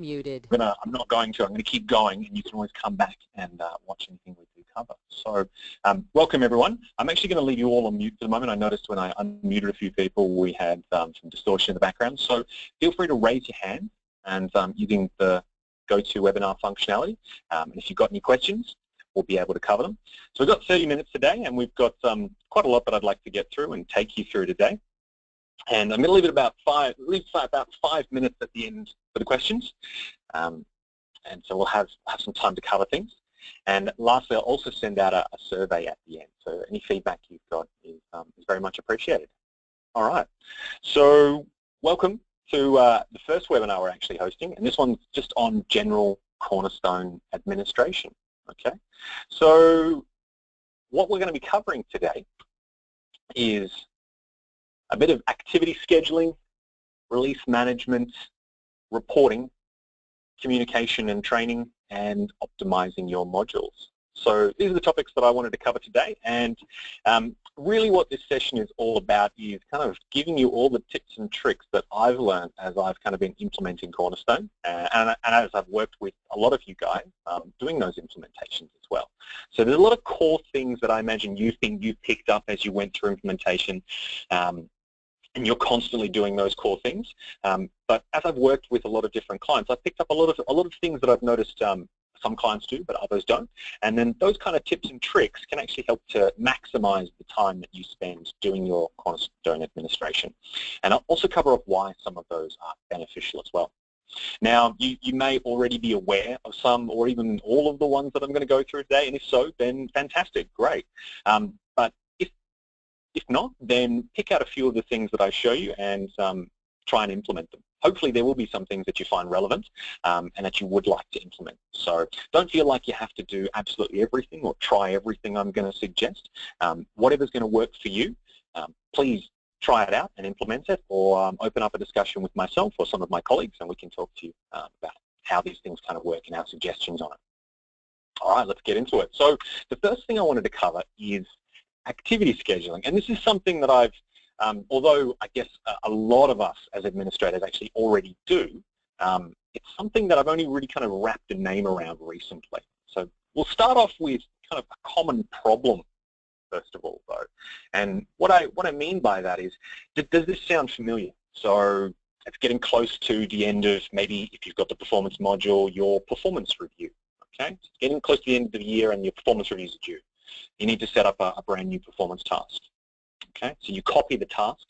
Muted. I'm not going to. I'm going to keep going, and you can always come back and watch anything we do cover. So welcome, everyone. I'm actually going to leave you all on mute for the moment. I noticed when I unmuted a few people, we had some distortion in the background. So feel free to raise your hand and using the GoToWebinar functionality. And if you've got any questions, we'll be able to cover them. So we've got 30 minutes today, and we've got quite a lot that I'd like to get through and take you through today. And I'm going to leave it about about 5 minutes at the end for the questions. And so we'll have some time to cover things. And lastly, I'll also send out a survey at the end. So any feedback you've got is very much appreciated. All right. So welcome to the first webinar we're actually hosting. And this one's just on general Cornerstone administration. Okay. So what we're going to be covering today is a bit of activity scheduling, release management, reporting, communication and training, and optimizing your modules. So these are the topics that I wanted to cover today, and really what this session is all about is kind of giving you all the tips and tricks that I've learned as I've kind of been implementing Cornerstone, and as I've worked with a lot of you guys doing those implementations as well. So there's a lot of core things that I imagine you think you picked up as you went through implementation, and you're constantly doing those core things. But as I've worked with a lot of different clients, I've picked up a lot of things that I've noticed some clients do, but others don't. And then those kind of tips and tricks can actually help to maximize the time that you spend doing your Cornerstone administration. And I'll also cover off why some of those are beneficial as well. Now, you may already be aware of some or even all of the ones that I'm going to go through today, and if so, then fantastic, great. But if not, then pick out a few of the things that I show you and try and implement them. Hopefully there will be some things that you find relevant and that you would like to implement. So don't feel like you have to do absolutely everything or try everything I'm going to suggest. Whatever's going to work for you, please try it out and implement it, or open up a discussion with myself or some of my colleagues, and we can talk to you about how these things kind of work and our suggestions on it. All right, let's get into it. So the first thing I wanted to cover is activity scheduling, and this is something that I've, although I guess a lot of us as administrators actually already do, it's something that I've only really kind of wrapped a name around recently. So we'll start off with kind of a common problem first of all, though, and what I mean by that is, does this sound familiar? So it's getting close to the end of, maybe if you've got the performance module, your performance review. Okay, it's getting close to the end of the year and your performance reviews are due. You need to set up a brand new performance task. Okay, so you copy the task,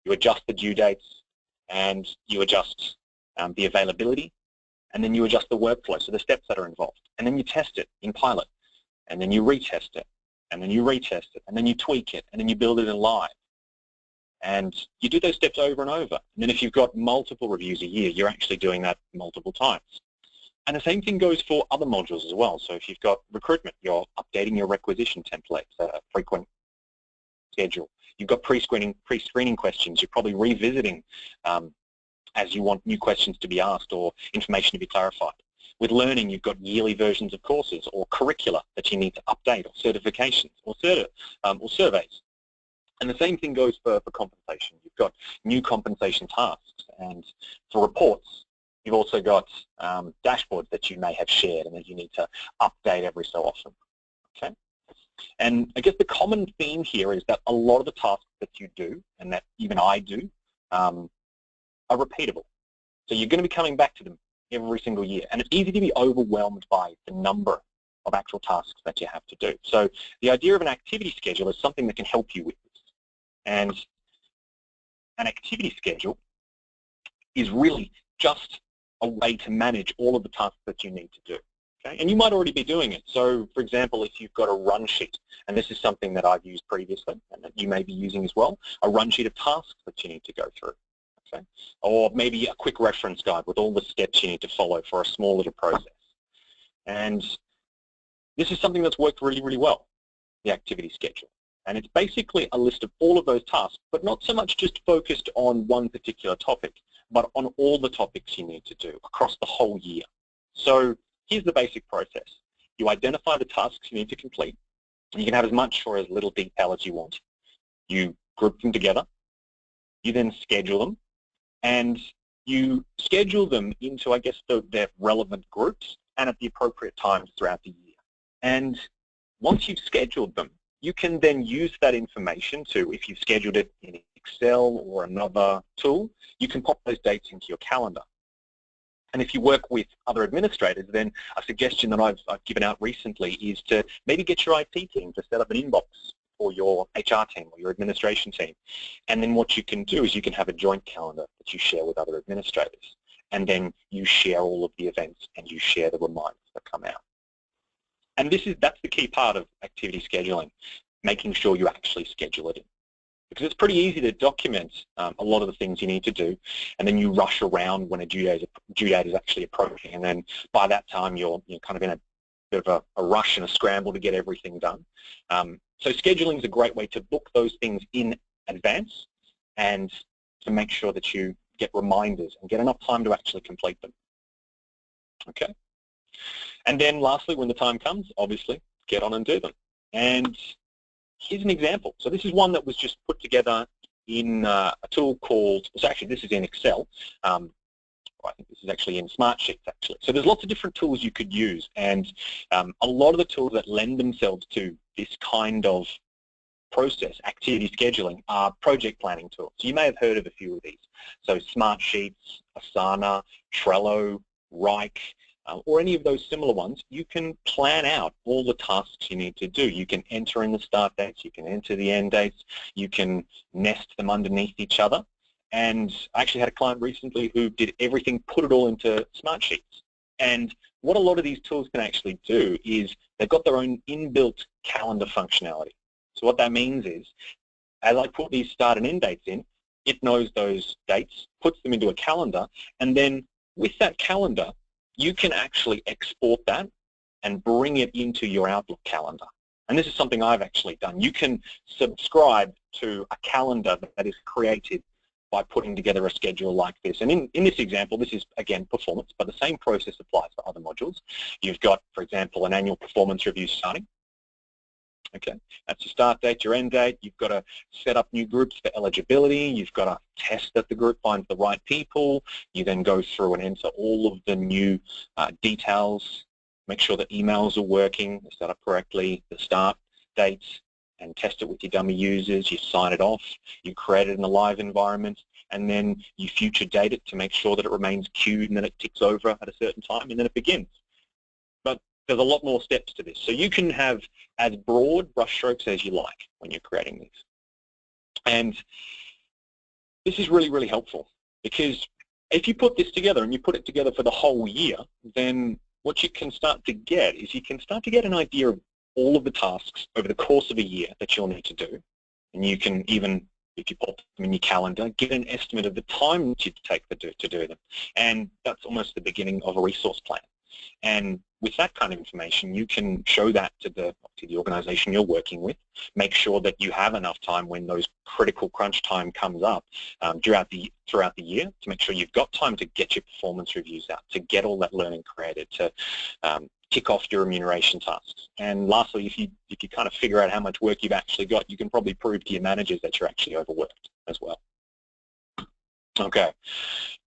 you adjust the due dates, and you adjust the availability, and then you adjust the workflow, so the steps that are involved, and then you test it in pilot, and then you retest it, and then you retest it, and then you tweak it, and then you build it in live. And you do those steps over and over. And then if you've got multiple reviews a year, you're actually doing that multiple times. And the same thing goes for other modules as well. So if you've got recruitment, you're updating your requisition templates, frequent schedule. You've got pre-screening questions. You're probably revisiting as you want new questions to be asked or information to be clarified. With learning, you've got yearly versions of courses or curricula that you need to update, or certifications or surveys. And the same thing goes for compensation. You've got new compensation tasks, and for reports, you've also got dashboards that you may have shared and that you need to update every so often. Okay? And I guess the common theme here is that a lot of the tasks that you do, and that even I do, are repeatable. So you're going to be coming back to them every single year. And it's easy to be overwhelmed by the number of actual tasks that you have to do. So the idea of an activity schedule is something that can help you with this. And an activity schedule is really just a way to manage all of the tasks that you need to do. Okay? And you might already be doing it. So, for example, if you've got a run sheet, and this is something that I've used previously and that you may be using as well, a run sheet of tasks that you need to go through. Okay? Or maybe a quick reference guide with all the steps you need to follow for a small little process. And this is something that's worked really, really well, the activity schedule. And it's basically a list of all of those tasks, but not so much just focused on one particular topic, but on all the topics you need to do across the whole year. So here's the basic process. You identify the tasks you need to complete. You can have as much or as little detail as you want. You group them together. You then schedule them. And you schedule them into, I guess, their relevant groups and at the appropriate times throughout the year. And once you've scheduled them, you can then use that information to, if you've scheduled it in Excel or another tool, you can pop those dates into your calendar. And if you work with other administrators, then a suggestion that I've given out recently is to maybe get your IT team to set up an inbox for your HR team or your administration team. And then what you can do is you can have a joint calendar that you share with other administrators. And then you share all of the events and you share the reminders that come out. And that's the key part of activity scheduling, making sure you actually schedule it in. Because it's pretty easy to document a lot of the things you need to do, and then you rush around when a due date is actually approaching, and then by that time you're kind of in a bit of a rush and a scramble to get everything done. So scheduling is a great way to book those things in advance and to make sure that you get reminders and get enough time to actually complete them. Okay? And then lastly, when the time comes, obviously, get on and do them. And here's an example. So this is one that was just put together in a tool called, so actually this is in Excel. I think this is actually in Smartsheets actually. So there's lots of different tools you could use, and a lot of the tools that lend themselves to this kind of process, activity scheduling, are project planning tools. So you may have heard of a few of these. So Smartsheets, Asana, Trello, Rike, or any of those similar ones. You can plan out all the tasks you need to do. You can enter in the start dates, you can enter the end dates, you can nest them underneath each other. And I actually had a client recently who did everything, put it all into Smartsheets. And what a lot of these tools can actually do is they've got their own inbuilt calendar functionality. So what that means is, as I put these start and end dates in, it knows those dates, puts them into a calendar, and then with that calendar, you can actually export that and bring it into your Outlook calendar. And this is something I've actually done. You can subscribe to a calendar that is created by putting together a schedule like this. And in this example, this is, again, performance, but the same process applies to other modules. You've got, for example, an annual performance review starting. Okay, that's your start date, your end date. You've got to set up new groups for eligibility. You've got to test that the group finds the right people. You then go through and enter all of the new details, make sure that emails are working, they're set up correctly, the start dates, and test it with your dummy users. You sign it off, you create it in a live environment, and then you future date it to make sure that it remains queued and then it ticks over at a certain time, and then it begins. But there's a lot more steps to this. So you can have as broad brushstrokes as you like when you're creating these. And this is really, really helpful, because if you put this together and you put it together for the whole year, then what you can start to get is you can start to get an idea of all of the tasks over the course of a year that you'll need to do. And you can even, if you pop them in your calendar, get an estimate of the time that you'd take to do them. And that's almost the beginning of a resource plan. And with that kind of information, you can show that to the organization you're working with, make sure that you have enough time when those critical crunch time comes up throughout the year, to make sure you've got time to get your performance reviews out, to get all that learning created, to tick off your remuneration tasks. And lastly, if you kind of figure out how much work you've actually got, you can probably prove to your managers that you're actually overworked as well. Okay.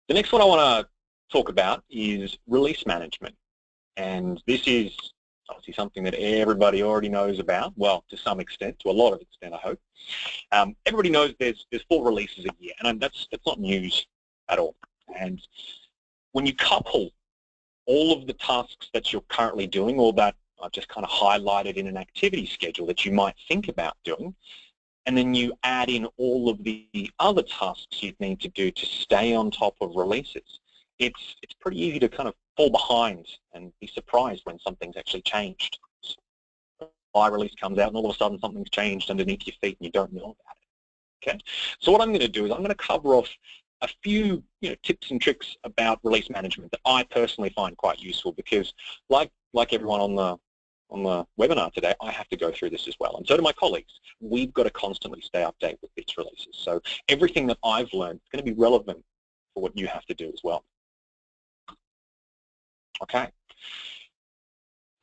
The next one I want to talk about is release management. And this is obviously something that everybody already knows about, well, to some extent, to a lot of extent, I hope. Everybody knows there's 4 releases a year, and that's not news at all. And when you couple all of the tasks that you're currently doing, or that I've just kind of highlighted in an activity schedule that you might think about doing, and then you add in all of the other tasks you'd need to do to stay on top of releases, it's pretty easy to kind of fall behind and be surprised when something's actually changed. A release comes out and all of a sudden something's changed underneath your feet and you don't know about it. Okay, so what I'm going to do is I'm going to cover off a few tips and tricks about release management that I personally find quite useful, because like everyone on the webinar today, I have to go through this as well, and so do my colleagues. We've got to constantly stay updated with these releases. So everything that I've learned is going to be relevant for what you have to do as well. Okay.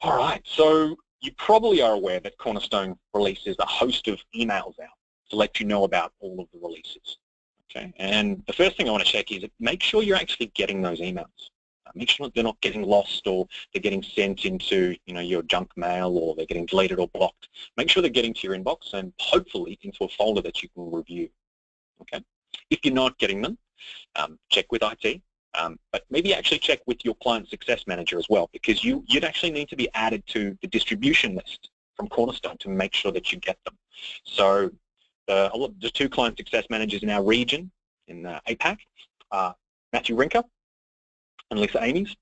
All right. So you probably are aware that Cornerstone releases a host of emails out to let you know about all of the releases. Okay, and the first thing I want to check is make sure you're actually getting those emails. Make sure they're not getting lost or they're getting sent into your junk mail or they're getting deleted or blocked. Make sure they're getting to your inbox and hopefully into a folder that you can review. Okay, if you're not getting them, check with IT, but maybe actually check with your client success manager as well, because you'd actually need to be added to the distribution list from Cornerstone to make sure that you get them. So the two client success managers in our region in APAC are Matthew Rinker and Lisa Amies.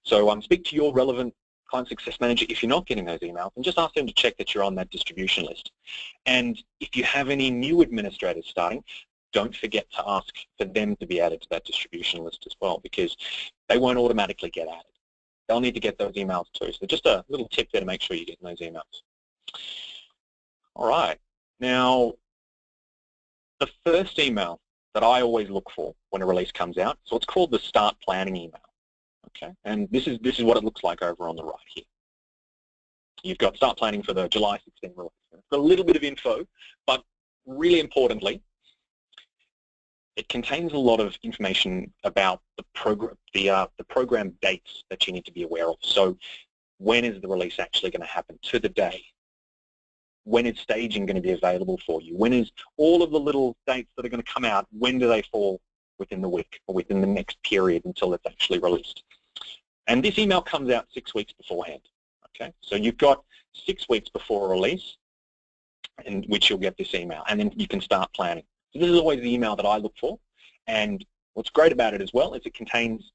So speak to your relevant client success manager if you're not getting those emails and just ask them to check that you're on that distribution list. And if you have any new administrators starting, don't forget to ask for them to be added to that distribution list as well, because they won't automatically get added. They'll need to get those emails too. So just a little tip there to make sure you're getting those emails. All right. Now, the first email that I always look for when a release comes out, so it's called the Start Planning email. Okay, and this is what it looks like over on the right here. You've got Start Planning for the July 16 release. It's got a little bit of info, but really importantly, it contains a lot of information about the program dates that you need to be aware of. So when is the release actually going to happen to the day? When is staging going to be available for you? When is all of the little dates that are going to come out, when do they fall within the week or within the next period until it's actually released? And this email comes out 6 weeks beforehand. Okay, so you've got 6 weeks before a release in which you'll get this email, and then you can start planning. So this is always the email that I look for, and what's great about it as well is it contains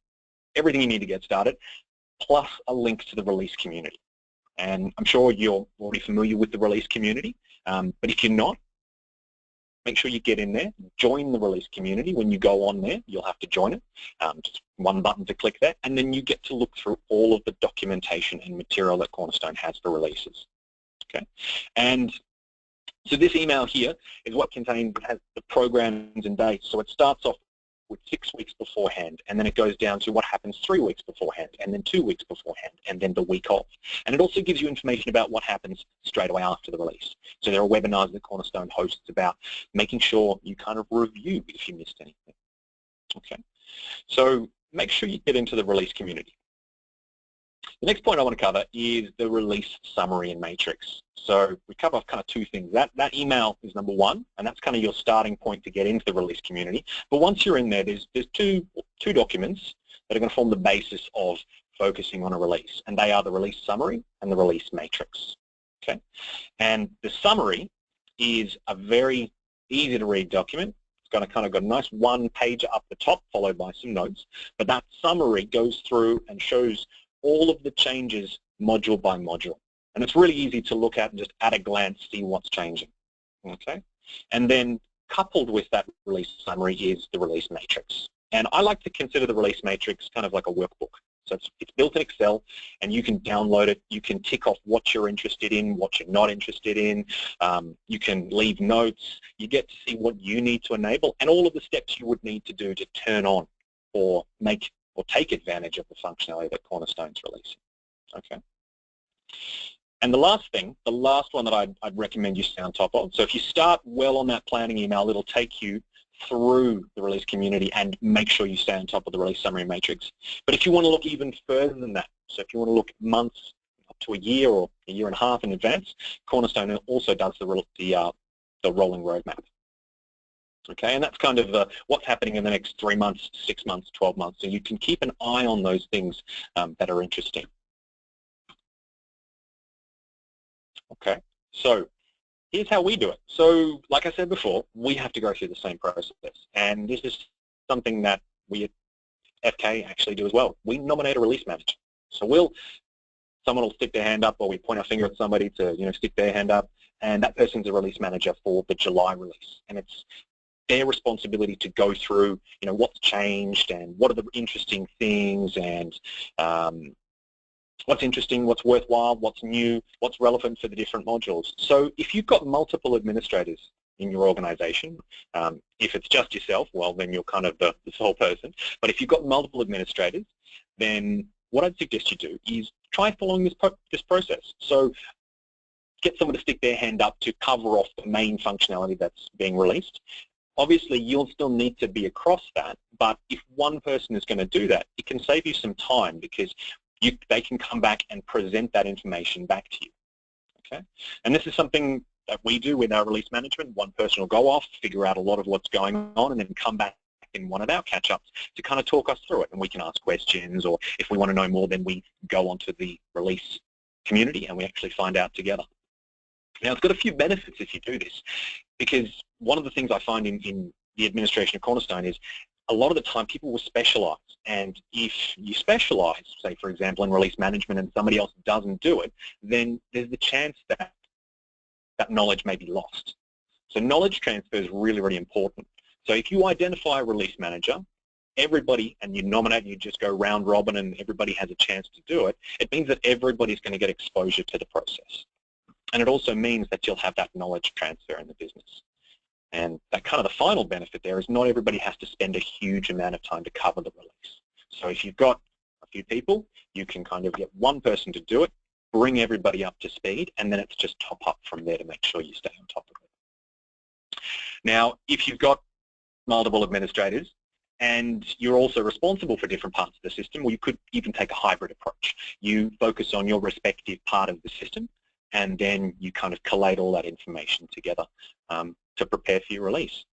everything you need to get started, plus a link to the release community. And I'm sure you're already familiar with the release community, but if you're not, make sure you get in there, join the release community. When you go on there, you'll have to join it. Just one button to click there, and then you get to look through all of the documentation and material that Cornerstone has for releases. Okay, and so this email here is what has the programs and dates. So it starts off with 6 weeks beforehand, and then it goes down to what happens 3 weeks beforehand, and then 2 weeks beforehand, and then the week of. And it also gives you information about what happens straight away after the release. So there are webinars that Cornerstone hosts about making sure you kind of review if you missed anything. Okay, so make sure you get into the release community. The next point I want to cover is the release summary and matrix. So we cover kind of two things. That email is number one, and that's kind of your starting point to get into the release community. But once you're in there, there's two documents that are going to form the basis of focusing on a release, and they are the release summary and the release matrix. Okay, and the summary is a very easy to read document. It's got a nice one-pager up the top, followed by some notes. But that summary goes through and shows all of the changes module by module. And it's really easy to look at and just at a glance see what's changing. Okay? And then coupled with that release summary is the release matrix. And I like to consider the release matrix kind of like a workbook. So it's built in Excel, and you can download it. You can tick off what you're interested in, what you're not interested in. You can leave notes. You get to see what you need to enable and all of the steps you would need to do to turn on or take advantage of the functionality that Cornerstone's releasing. Okay. And the last one that I'd recommend you stay on top of. So if you start well on that planning email, it'll take you through the release community and make sure you stay on top of the release summary matrix. But if you want to look even further than that, so if you want to look months up to a year or a year and a half in advance, Cornerstone also does the rolling roadmap. Okay, and that's kind of what's happening in the next 3 months, 6 months, 12 months. So you can keep an eye on those things that are interesting. Okay, so here's how we do it. So like I said before, we have to go through the same process. And this is something that we at FK actually do as well. We nominate a release manager. So someone will stick their hand up, or we point our finger at somebody to stick their hand up, and that person's a release manager for the July release. And it's their responsibility to go through, what's changed and what are the interesting things and what's interesting, what's worthwhile, what's new, what's relevant for the different modules. So if you've got multiple administrators in your organization, if it's just yourself, well, then you're kind of the sole person. But if you've got multiple administrators, then what I'd suggest you do is try following this process. So get someone to stick their hand up to cover off the main functionality that's being released. Obviously, you'll still need to be across that, but if one person is going to do that, it can save you some time because they can come back and present that information back to you. Okay, and this is something that we do with our release management. One person will go off, figure out a lot of what's going on, and then come back in one of our catch-ups to kind of talk us through it, and we can ask questions, or if we want to know more, then we go onto the release community and we actually find out together. Now, it's got a few benefits if you do this, because one of the things I find in the administration of Cornerstone is a lot of the time people will specialize, and if you specialize, say for example in release management, and somebody else doesn't do it, then there's the chance that that knowledge may be lost. So knowledge transfer is really, really important. So if you identify a release manager, everybody, and you nominate, and you just go round robin and everybody has a chance to do it, it means that everybody's going to get exposure to the process. And it also means that you'll have that knowledge transfer in the business. And that kind of the final benefit there is not everybody has to spend a huge amount of time to cover the release. So if you've got a few people, you can kind of get one person to do it, bring everybody up to speed, and then it's just top up from there to make sure you stay on top of it. Now, if you've got multiple administrators and you're also responsible for different parts of the system, well, you could even take a hybrid approach. You focus on your respective part of the system, and then you kind of collate all that information together to prepare for your release.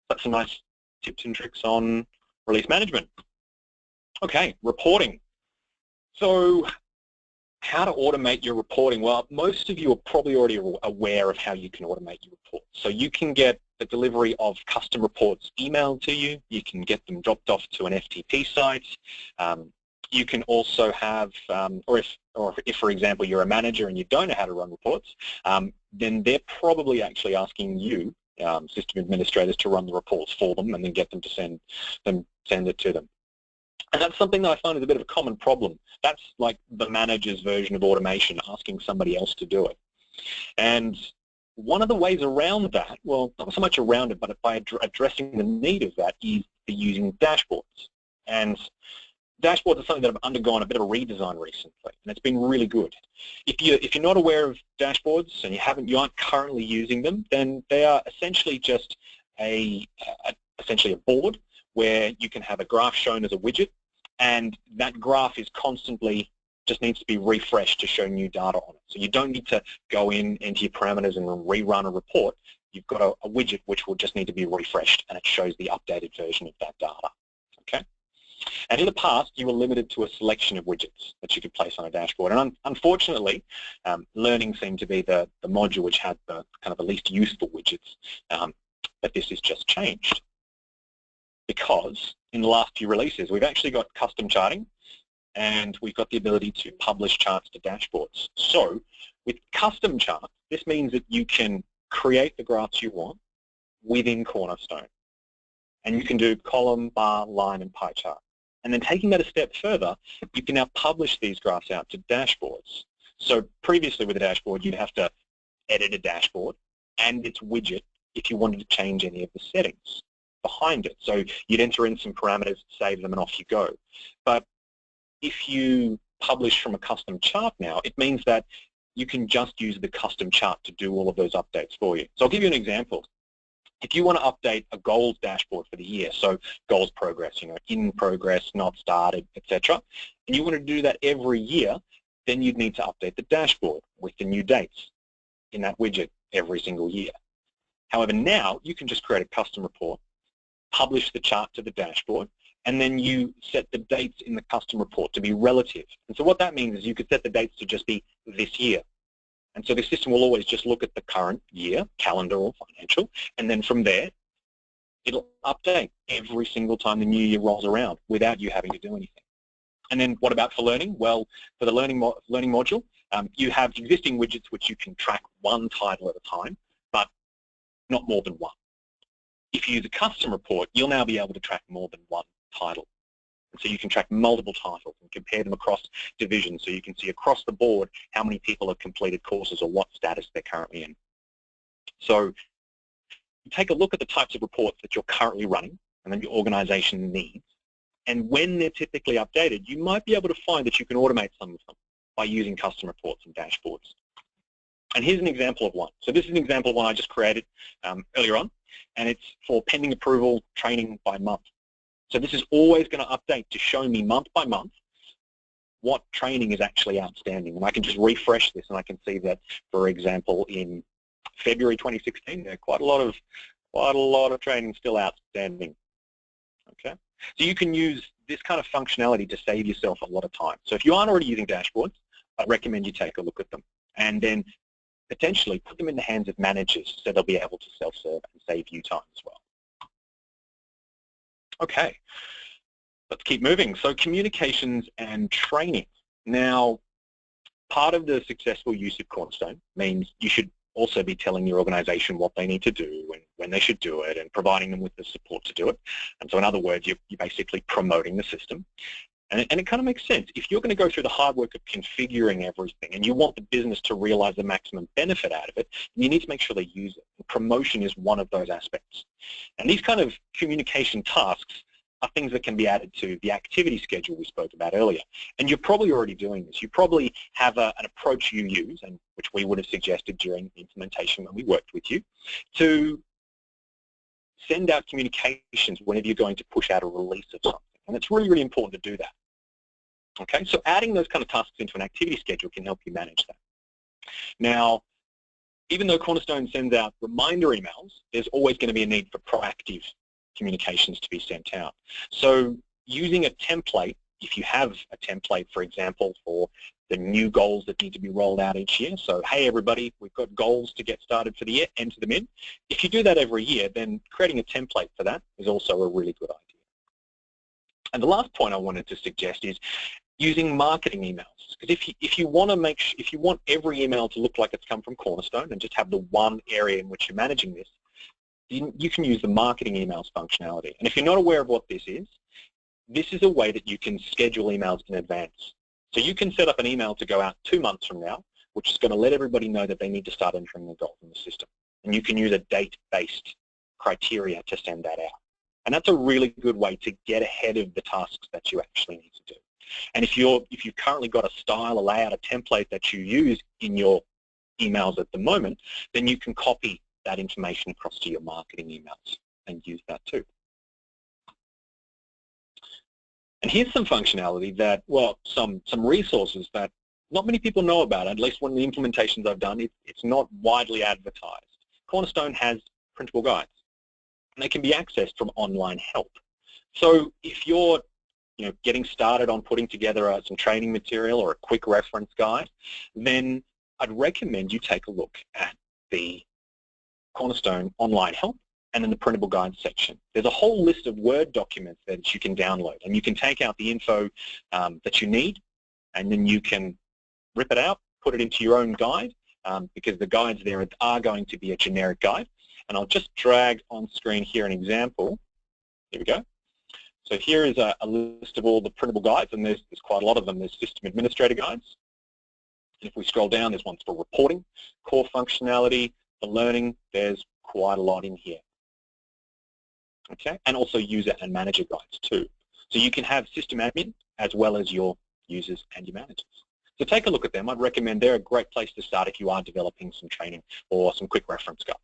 That's some nice tips and tricks on release management. Okay, reporting. So how to automate your reporting? Well, most of you are probably already aware of how you can automate your reports. So you can get the delivery of custom reports emailed to you. You can get them dropped off to an FTP site. You can also have, or if, for example, you're a manager and you don't know how to run reports, then they're probably actually asking you, system administrators, to run the reports for them and then get them to send it to them. And that's something that I find is a bit of a common problem. That's like the manager's version of automation, asking somebody else to do it. And one of the ways around that, well, not so much around it, but by addressing the need of that, is using dashboards. And dashboards are something that have undergone a bit of a redesign recently, and it's been really good. If you're not aware of dashboards and you aren't currently using them, then they are essentially just essentially a board where you can have a graph shown as a widget, and that graph is constantly just needs to be refreshed to show new data on it. So you don't need to go into your parameters and rerun a report. You've got a widget which will just need to be refreshed, and it shows the updated version of that data. Okay. And in the past, you were limited to a selection of widgets that you could place on a dashboard. And unfortunately, learning seemed to be the module which had the kind of the least useful widgets. But this has just changed, because in the last few releases, we've actually got custom charting, and we've got the ability to publish charts to dashboards. So with custom charts, this means that you can create the graphs you want within Cornerstone. And you can do column, bar, line, and pie chart. And then taking that a step further, you can now publish these graphs out to dashboards. So previously with a dashboard, you'd have to edit a dashboard and its widget if you wanted to change any of the settings behind it. So you'd enter in some parameters, save them, and off you go. But if you publish from a custom chart now, it means that you can just use the custom chart to do all of those updates for you. So I'll give you an example. If you want to update a goals dashboard for the year, so goals progress, in progress, not started, etc., and you want to do that every year, then you'd need to update the dashboard with the new dates in that widget every single year. However, now you can just create a custom report, publish the chart to the dashboard, and then you set the dates in the custom report to be relative. And so what that means is you could set the dates to just be this year. And so the system will always just look at the current year, calendar or financial, and then from there, it'll update every single time the new year rolls around without you having to do anything. And then what about for learning? Well, for the learning module, you have existing widgets which you can track one title at a time, but not more than one. If you use a custom report, you'll now be able to track more than one title. And so you can track multiple titles and compare them across divisions, so you can see across the board how many people have completed courses or what status they're currently in. So you take a look at the types of reports that you're currently running and that your organization needs, and when they're typically updated, you might be able to find that you can automate some of them by using custom reports and dashboards. And here's an example of one. So this is an example of one I just created earlier on. and it's for pending approval training by month. So this is always going to update to show me month by month what training is actually outstanding. And I can just refresh this and I can see that, for example, in February 2016, there are quite a lot of training still outstanding. Okay, so you can use this kind of functionality to save yourself a lot of time. So if you aren't already using dashboards, I recommend you take a look at them and then potentially put them in the hands of managers so they'll be able to self-serve and save you time as well. Okay, let's keep moving. So communications and training. Now, part of the successful use of Cornerstone means you should also be telling your organization what they need to do and when they should do it and providing them with the support to do it. And so in other words, you're basically promoting the system. And it kind of makes sense. If you're going to go through the hard work of configuring everything and you want the business to realize the maximum benefit out of it, you need to make sure they use it. And promotion is one of those aspects. And these kind of communication tasks are things that can be added to the activity schedule we spoke about earlier. And you're probably already doing this. You probably have an approach you use, and which we would have suggested during the implementation when we worked with you, to send out communications whenever you're going to push out a release of something. And it's really, really important to do that. Okay, so adding those kind of tasks into an activity schedule can help you manage that. Now, even though Cornerstone sends out reminder emails, there's always going to be a need for proactive communications to be sent out. So using a template, if you have a template, for example, for the new goals that need to be rolled out each year. So, hey, everybody, we've got goals to get started for the year, enter them in. If you do that every year, then creating a template for that is also a really good idea. And the last point I wanted to suggest is using marketing emails. Because if you want every email to look like it's come from Cornerstone and just have the one area in which you're managing this, you can use the marketing emails functionality. And if you're not aware of what this is a way that you can schedule emails in advance. So you can set up an email to go out 2 months from now, which is going to let everybody know that they need to start entering their goals in the system. And you can use a date-based criteria to send that out. And that's a really good way to get ahead of the tasks that you actually need to do. And if you've currently got a style, a layout, a template that you use in your emails at the moment, then you can copy that information across to your marketing emails and use that too. And here's some functionality that, well, some resources that not many people know about, at least one of the implementations I've done, it's not widely advertised. Cornerstone has printable guides, and they can be accessed from online help. So if you're getting started on putting together some training material or a quick reference guide, then I'd recommend you take a look at the Cornerstone online help and in the printable guides section. There's a whole list of Word documents that you can download, and you can take out the info that you need, and then you can rip it out, put it into your own guide, because the guides there are going to be a generic guide. And I'll just drag on screen here an example. Here we go. So here is a list of all the printable guides, and there's quite a lot of them. There's System Administrator guides. And if we scroll down, there's ones for reporting, core functionality, for learning. There's quite a lot in here. Okay, and also user and manager guides too. So you can have system admin as well as your users and your managers. So take a look at them. I'd recommend they're a great place to start if you are developing some training or some quick reference guides.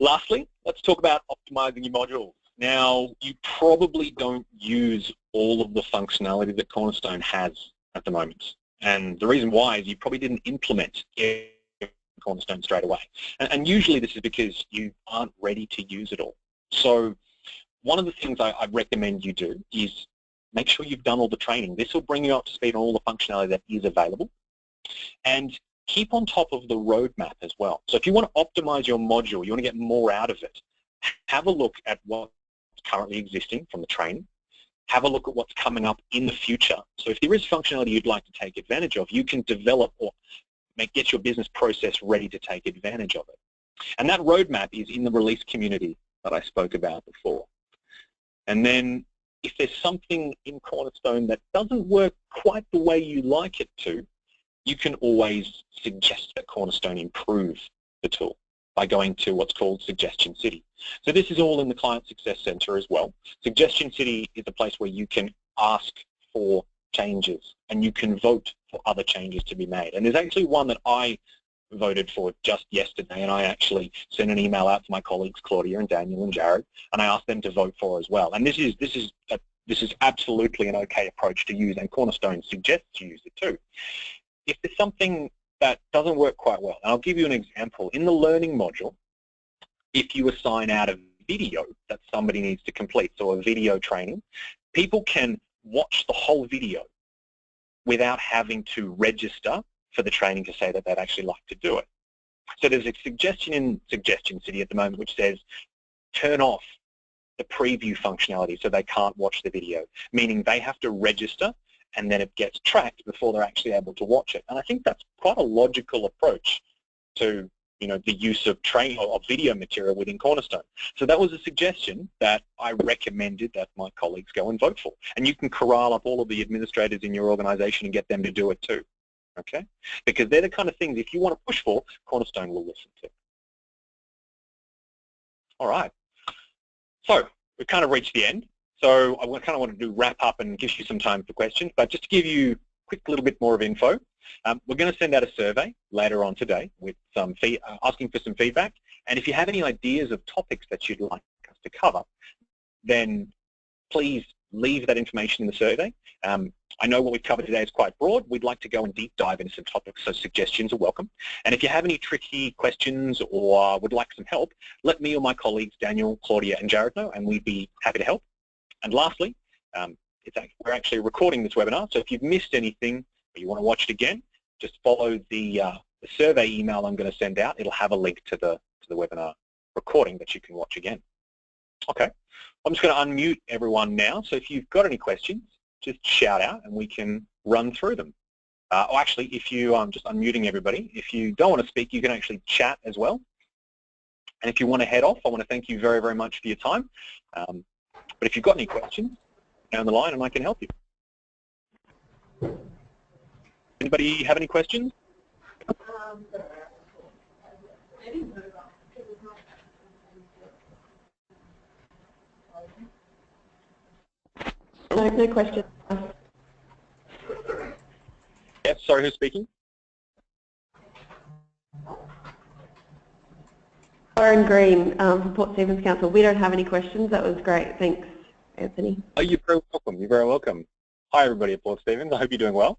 Lastly, let's talk about optimizing your modules. Now, you probably don't use all of the functionality that Cornerstone has at the moment. And the reason why is you probably didn't implement Cornerstone straight away. And usually this is because you aren't ready to use it all. So one of the things I recommend you do is make sure you've done all the training. This will bring you up to speed on all the functionality that is available. And keep on top of the roadmap as well. So if you want to optimize your module, you want to get more out of it, have a look at what's currently existing from the training. Have a look at what's coming up in the future. So if there is functionality you'd like to take advantage of, you can develop or get your business process ready to take advantage of it. And that roadmap is in the release community that I spoke about before. And then if there's something in Cornerstone that doesn't work quite the way you like it to, you can always suggest that Cornerstone improve the tool by going to what's called Suggestion City. So this is all in the Client Success Center as well. Suggestion City is a place where you can ask for changes and you can vote for other changes to be made. And there's actually one that I voted for just yesterday, and I actually sent an email out to my colleagues Claudia and Daniel and Jared, and I asked them to vote for as well. And this is absolutely an okay approach to use, and Cornerstone suggests you use it too. If there's something that doesn't work quite well, and I'll give you an example. In the learning module, if you assign out a video that somebody needs to complete, so a video training, people can watch the whole video without having to register for the training to say that they'd actually like to do it. So there's a suggestion in Suggestion City at the moment which says turn off the preview functionality so they can't watch the video, meaning they have to register and then it gets tracked before they're actually able to watch it. And I think that's quite a logical approach to the use of training or video material within Cornerstone. So that was a suggestion that I recommended that my colleagues go and vote for. And you can corral up all of the administrators in your organization and get them to do it too. Okay? Because they're the kind of things, if you want to push for, Cornerstone will listen to. All right. So we've kind of reached the end. So I kind of wanted to wrap up and give you some time for questions. But just to give you a quick little bit more of info, we're going to send out a survey later on today with some asking for some feedback. And if you have any ideas of topics that you'd like us to cover, then please leave that information in the survey. I know what we've covered today is quite broad. We'd like to go and deep dive into some topics, so suggestions are welcome. And if you have any tricky questions or would like some help, let me or my colleagues, Daniel, Claudia, and Jared know, and we'd be happy to help. And lastly, we're actually recording this webinar, so if you've missed anything or you want to watch it again, just follow the survey email I'm going to send out. It'll have a link to the webinar recording that you can watch again. Okay, I'm just going to unmute everyone now, so if you've got any questions, just shout out and we can run through them. Or actually, if I'm just unmuting everybody, if you don't want to speak, you can actually chat as well. And if you want to head off, I want to thank you very, very much for your time. But if you've got any questions, down the line and I can help you. Anybody have any questions? No questions. Yes, sorry, who's speaking? Lauren Green from Port Stephens Council. We don't have any questions. That was great. Thanks, Anthony. Oh, you're very welcome. You're very welcome. Hi, everybody at Port Stephens. I hope you're doing well.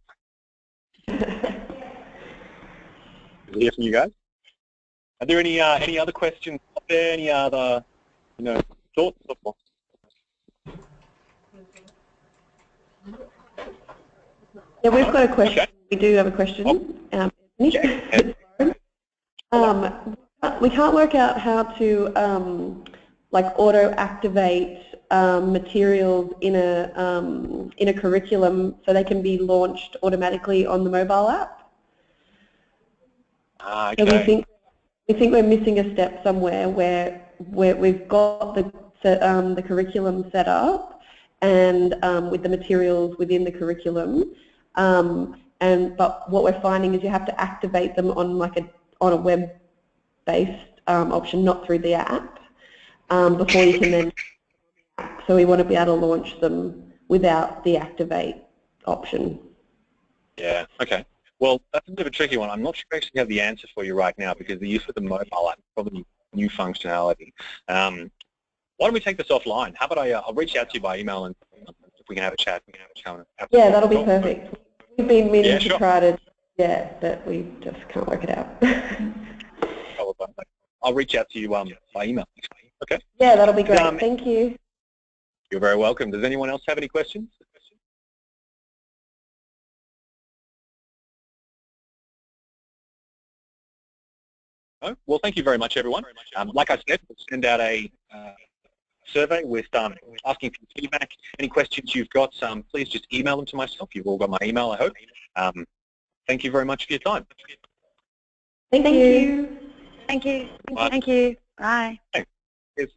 Good to hear from you guys. Are there any other questions out there? Any other thoughts? Yeah, we've got a question. Okay. We do have a question. Yeah. We can't work out how to auto-activate materials in a curriculum so they can be launched automatically on the mobile app. Okay. So we think we're missing a step somewhere where we've got the curriculum set up and with the materials within the curriculum, but what we're finding is you have to activate them on a web-based option, not through the app, before you can then. So we want to be able to launch them without the activate option. Yeah. Okay. Well, that's a bit of a tricky one. I'm not sure I actually have the answer for you right now because the use of the mobile app is probably new functionality. Why don't we take this offline? How about I'll reach out to you by email and if we can have a chat. Yeah, that'll be perfect. We've been meaning to try to, but we just can't work it out. I'll reach out to you by email. Okay. Yeah, that'll be great. Thank you. You're very welcome. Does anyone else have any questions? No? Well, thank you very much, everyone. Like I said, we'll send out a survey with asking for feedback. Any questions you've got, please just email them to myself. You've all got my email, I hope. Thank you very much for your time. Thank you. Thank you. Bye. Thank you. Bye. Thanks. Cheers.